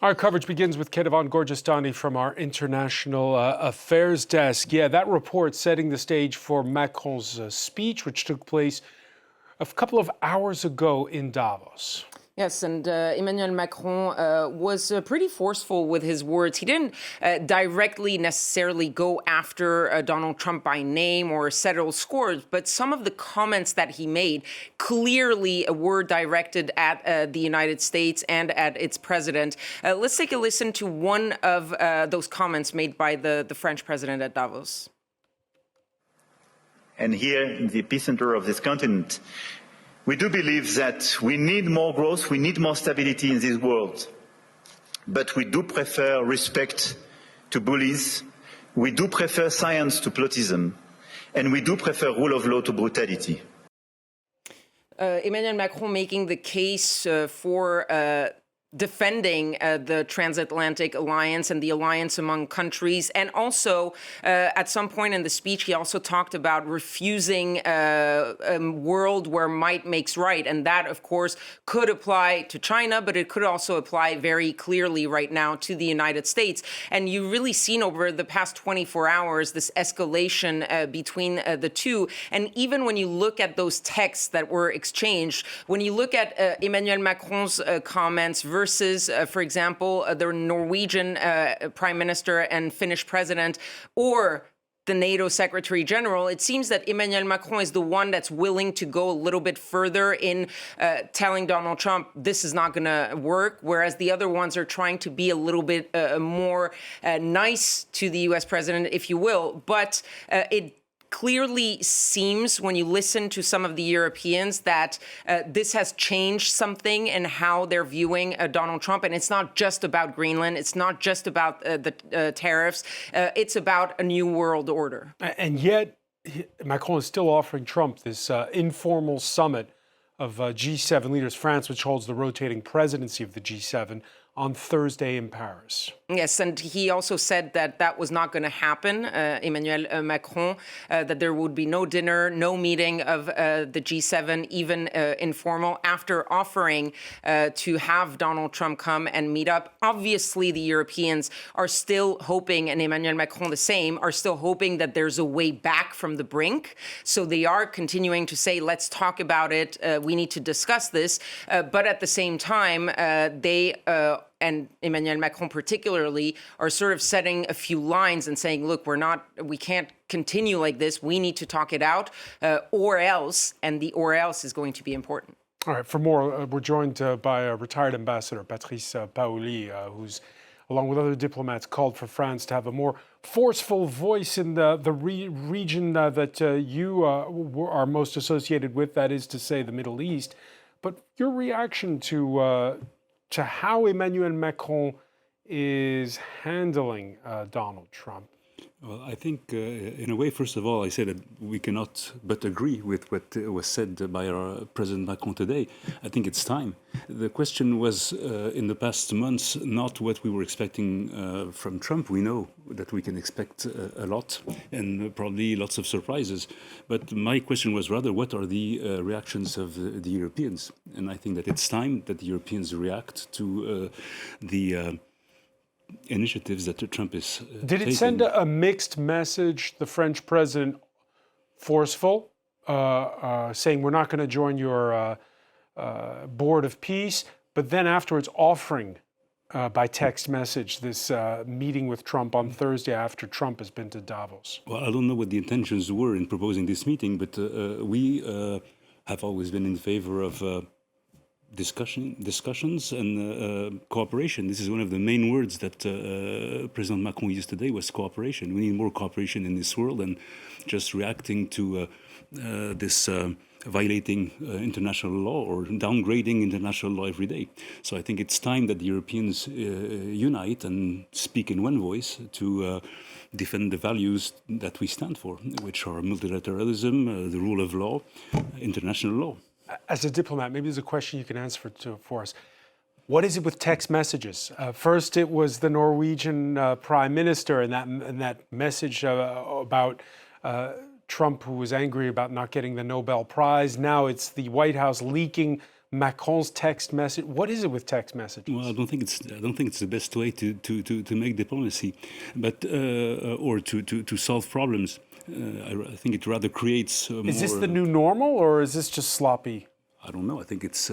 Our coverage begins with Kethevane Gorjestani from our International Affairs Desk. Yeah, that report setting the stage for Macron's speech, which took place a couple of hours ago in Davos. Yes, and Emmanuel Macron was pretty forceful with his words. He didn't directly necessarily go after Donald Trump by name or settle scores, but some of the comments that he made clearly were directed at the United States and at its president. Let's take a listen to one of those comments made by the French president at Davos. And here in the epicenter of this continent, we do believe that we need more growth, we need more stability in this world. But we do prefer respect to bullies, we do prefer science to plotism, and we do prefer rule of law to brutality. Emmanuel Macron making the case for defending the transatlantic alliance and the alliance among countries. And also, at some point in the speech, he also talked about refusing a world where might makes right. And that, of course, could apply to China, but it could also apply very clearly right now to the United States. And you've really seen over the past 24 hours this escalation between the two. And even when you look at those texts that were exchanged, when you look at Emmanuel Macron's comments versus, for example, the Norwegian Prime Minister and Finnish President, or the NATO Secretary General, it seems that Emmanuel Macron is the one that's willing to go a little bit further in telling Donald Trump this is not going to work, whereas the other ones are trying to be a little bit more nice to the U.S. president, if you will. But it clearly seems, when you listen to some of the Europeans, that this has changed something in how they're viewing Donald Trump. And it's not just about Greenland. It's not just about the tariffs. It's about a new world order. And yet, Macron is still offering Trump this informal summit of G7 leaders, France, which holds the rotating presidency of the G7, on Thursday in Paris. Yes, and he also said that that was not going to happen, Emmanuel Macron, that there would be no dinner, no meeting of the G7, even informal, after offering to have Donald Trump come and meet up. Obviously, the Europeans are still hoping, and Emmanuel Macron the same, are still hoping that there's a way back from the brink. So they are continuing to say, let's talk about it. We need to discuss this. But at the same time, they and Emmanuel Macron particularly, are sort of setting a few lines and saying, look, we can't continue like this. We need to talk it out, or else, and the or else is going to be important. All right, for more, we're joined by retired Ambassador Patrice Paoli, who's, along with other diplomats, called for France to have a more forceful voice in the region that you are most associated with, that is to say, the Middle East. But your reaction to how Emmanuel Macron is handling Donald Trump? Well, I think, in a way, first of all, I say that we cannot but agree with what was said by our President Macron today. I think it's time. The question was, in the past months, not what we were expecting from Trump. We know that we can expect a lot and probably lots of surprises. But my question was rather, what are the reactions of the Europeans? And I think that it's time that the Europeans react to the initiatives that Trump is Did it send a mixed message, the French president, forceful, saying we're not going to join your board of peace, but then afterwards offering by text message this meeting with Trump on Thursday after Trump has been to Davos? Well, I don't know what the intentions were in proposing this meeting, but we have always been in favor of discussions and cooperation. This is one of the main words that President Macron used today, was cooperation. We need more cooperation in this world, and just reacting to this violating international law or downgrading international law every day. So I think it's time that the Europeans unite and speak in one voice to defend the values that we stand for, which are multilateralism, the rule of law, international law. As a diplomat, maybe there's a question you can answer for us. What is it with text messages? First, it was the Norwegian Prime Minister and that message about Trump, who was angry about not getting the Nobel Prize. Now it's the White House leaking Macron's text message? What is it with text messages? Well, I don't think it's the best way to make diplomacy, but or to solve problems. I think it rather creates more. Is this the new normal, or is this just sloppy? I don't know. I think it's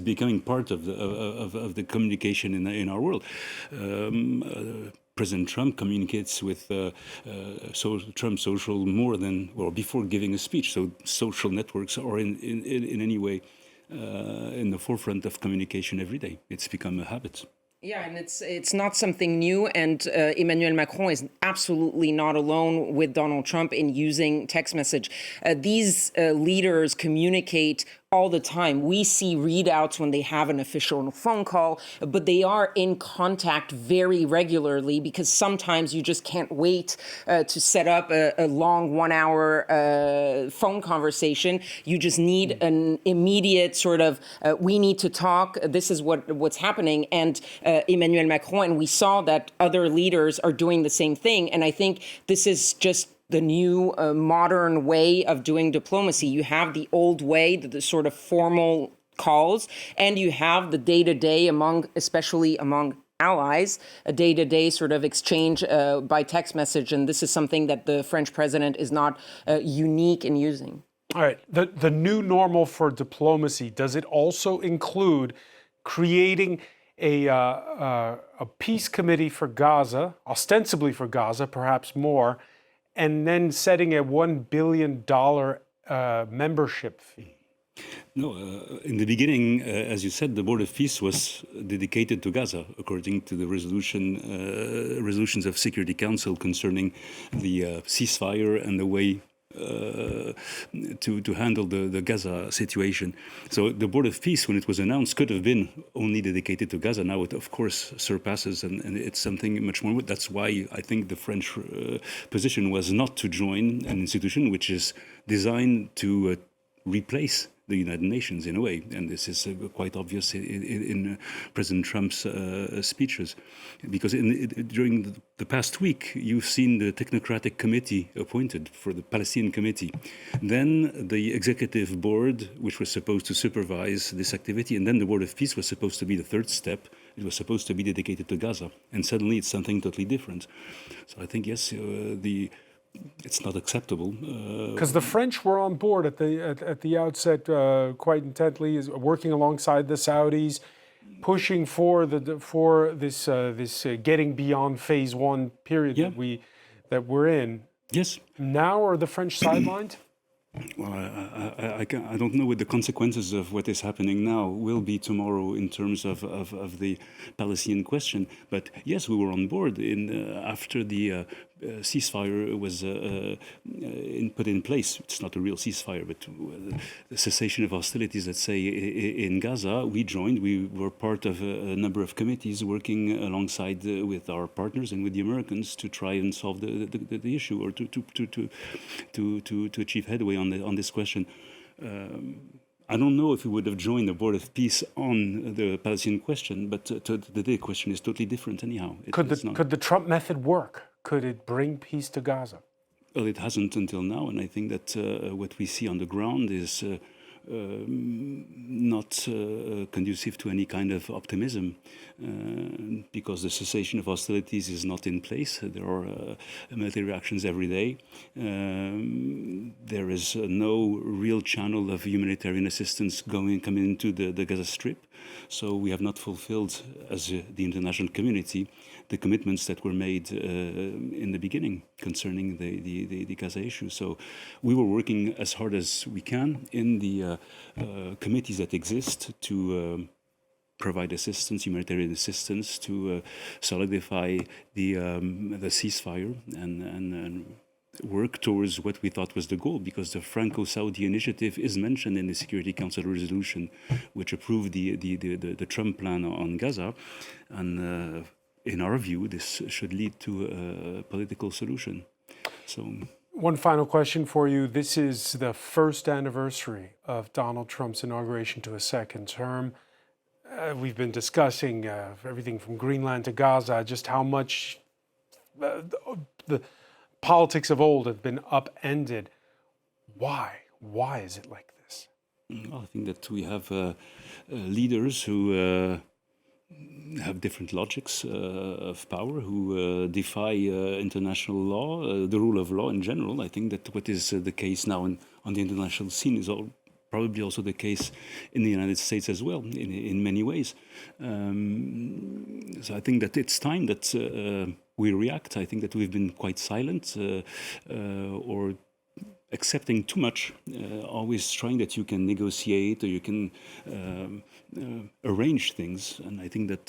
becoming part of the communication in our world. President Trump communicates with Trump Social more than before giving a speech. So social networks are in any way in the forefront of communication every day. It's become a habit. Yeah, and it's not something new, and Emmanuel Macron is absolutely not alone with Donald Trump in using text message. These leaders communicate all the time. We see readouts when they have an official phone call, but they are in contact very regularly because sometimes you just can't wait to set up a long 1 hour phone conversation. You just need an immediate sort of, we need to talk, this is what's happening. And Emmanuel Macron, and we saw that other leaders are doing the same thing. And I think this is just the new modern way of doing diplomacy. You have the old way, the sort of formal calls, and you have the day-to-day especially among allies, a day-to-day sort of exchange by text message. And this is something that the French president is not unique in using. All right. The new normal for diplomacy, does it also include creating a peace committee for Gaza, ostensibly for Gaza, perhaps more, and then setting a $1 billion membership fee? No, in the beginning, as you said, the Board of Peace was dedicated to Gaza, according to the resolutions of Security Council concerning the ceasefire and the way to handle the Gaza situation. So the Board of Peace, when it was announced, could have been only dedicated to Gaza. Now it, of course, surpasses, and it's something much more. That's why I think the French position was not to join an institution which is designed to replace the United Nations in a way, and this is quite obvious in President Trump's speeches, because during the past week you've seen the technocratic committee appointed for the Palestinian committee, then the executive board, which was supposed to supervise this activity, and then the Board of Peace was supposed to be the third step. It was supposed to be dedicated to Gaza, and suddenly it's something totally different. So I think yes, it's not acceptable. Because the French were on board at the outset quite intently, working alongside the Saudis, pushing for this getting beyond phase one period that we're in. Yes. Now are the French sidelined? Well, I don't know what the consequences of what is happening now will be tomorrow in terms of the Palestinian question. But yes, we were on board after the ceasefire was put in place. It's not a real ceasefire, but the cessation of hostilities, let's say, in Gaza. We joined. We were part of a number of committees working alongside with our partners and with the Americans to try and solve the issue, or to achieve headway on this question. I don't know if we would have joined the Board of Peace on the Palestinian question, but the question is totally different anyhow. Could the Trump method work? Could it bring peace to Gaza? Well, it hasn't until now, and I think that what we see on the ground is not conducive to any kind of optimism, because the cessation of hostilities is not in place. There are military actions every day. There is no real channel of humanitarian assistance coming into the Gaza Strip. So we have not fulfilled, as the international community, the commitments that were made in the beginning concerning the Gaza issue. So we were working as hard as we can in the committees that exist to provide assistance, humanitarian assistance, to solidify the ceasefire and work towards what we thought was the goal, because the Franco-Saudi initiative is mentioned in the Security Council resolution, which approved the Trump plan on Gaza, and in our view, this should lead to a political solution. So, one final question for you. This is the first anniversary of Donald Trump's inauguration to a second term. We've been discussing everything from Greenland to Gaza, just how much the politics of old have been upended. Why? Why is it like this? I think that we have leaders who have different logics of power, who defy international law, the rule of law in general. I think that what is the case now on the international scene is probably also the case in the United States as well, in many ways. So I think that it's time that we react. I think that we've been quite silent or accepting too much, always trying that you can negotiate or you can arrange things. And I think that...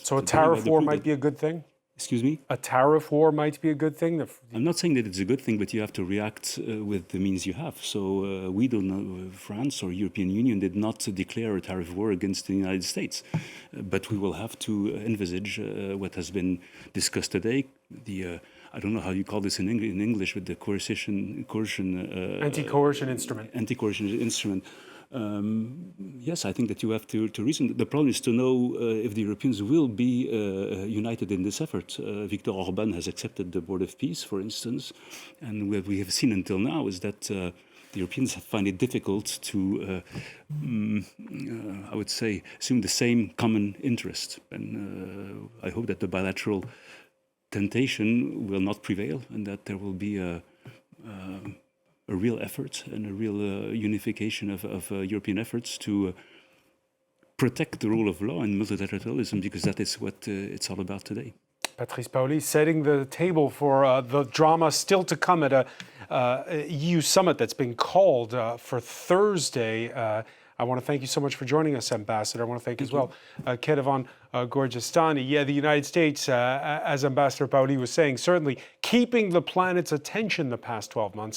So a tariff war might be a good thing? Excuse me? A tariff war might be a good thing? I'm not saying that it's a good thing, but you have to react with the means you have. So we don't know, France or European Union did not declare a tariff war against the United States. But we will have to envisage what has been discussed today, I don't know how you call this in English, but the anti-coercion instrument. Anti-coercion instrument. Yes, I think that you have to reason. The problem is to know if the Europeans will be united in this effort. Viktor Orban has accepted the Board of Peace, for instance, and what we have seen until now is that the Europeans find it difficult to, I would say, assume the same common interest. And I hope that the bilateral temptation will not prevail and that there will be a real effort and a real unification of European efforts to protect the rule of law and multilateralism, because that is what it's all about today. Patrice Paoli setting the table for the drama still to come at a EU summit that's been called for Thursday. I want to thank you so much for joining us, Ambassador. I want to thank as well Kethevane Gorjestani. Yeah, the United States, as Ambassador Paoli was saying, certainly keeping the planet's attention the past 12 months.